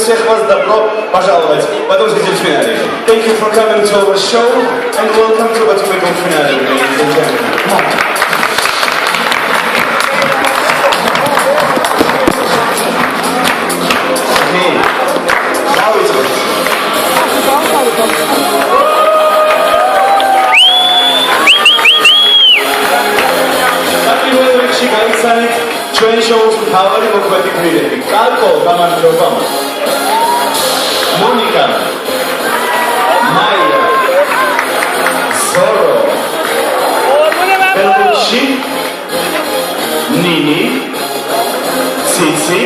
Thank you for coming to our show and welcome to Batumi finale, ladies and gentlemen. Come on. Okay. Now it's on. Happy weather, Chicago. Train shows with Howard and Okwati Green. Kalko, come on, come. Monica, Maya, Zoro, Bellucci, Nini, Tsitsi.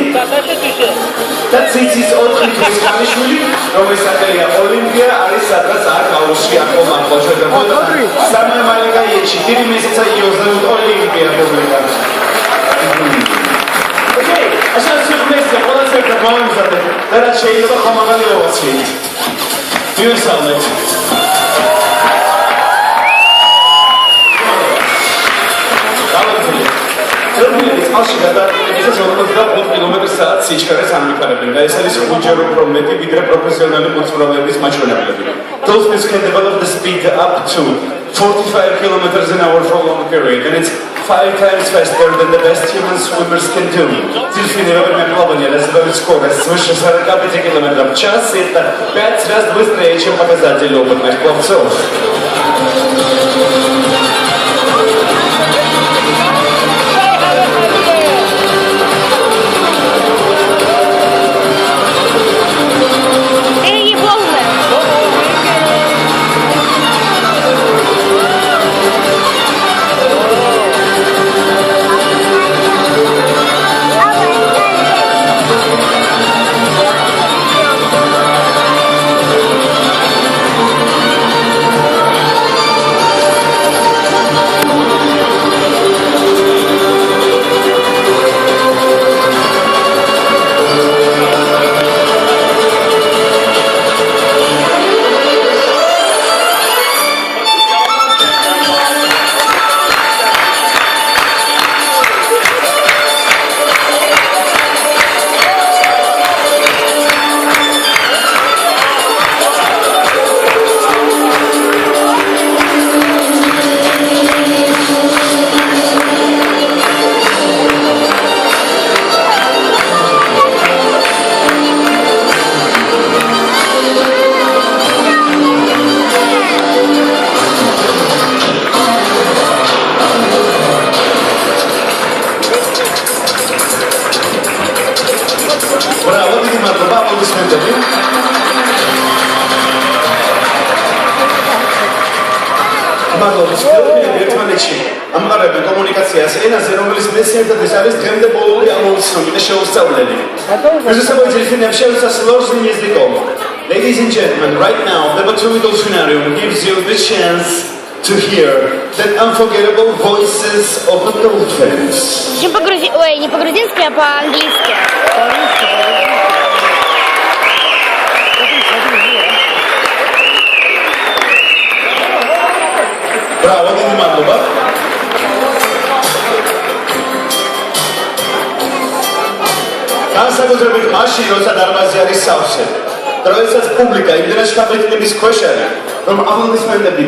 That's Tsitsi's old Chris Kamishvili, Romisakalia Olympia, Arisatra Zakaushi, Akoma, Samuel Malika Yechi, 3 месяца юзают Olympia. Okay, I shall see you next time. What I said, the poems are there. That I changed the Hamagani overseas. You sound it. ეს არის 45 კილომეტრ/საათ სიჩქარეს ამიფარებენ და ეს არის 5-ჯერ უფრო მეტი ვიდრე პროფესიონალი მოძრაობის მაჩვენებლები. Dolphins can develop the speed up to 45 kilometers an hour for a long period and it's 5 times faster than the best human swimmers can do. Дельфины во время плавания развивают скорость свыше 45 км в час, и это 5 раз быстрее, чем показатель опытных пловцов. ამყარებენ კომუნიკაციას ენაზე, რომელიც მესიერთად არის დღემდე ბოლომდე ამოვიცნობი და შეუსწავლელი. Безусловно, дельфины общаются сложным языком. Ladies and gentlemen, right now, the Batumi Dolphinarium gives you the chance to hear the unforgettable voices of the dolphins. Ой, не по-грузински, а по-английски. Bravo, დიდი მადლობა. განსაკუთრებით მაშინ, როცა დარბაზი არის სავსე. დროსაც პუბლიკა იმდენად შთაბეჭდილების ქვეშ არის, რომ აპლოდისმენტები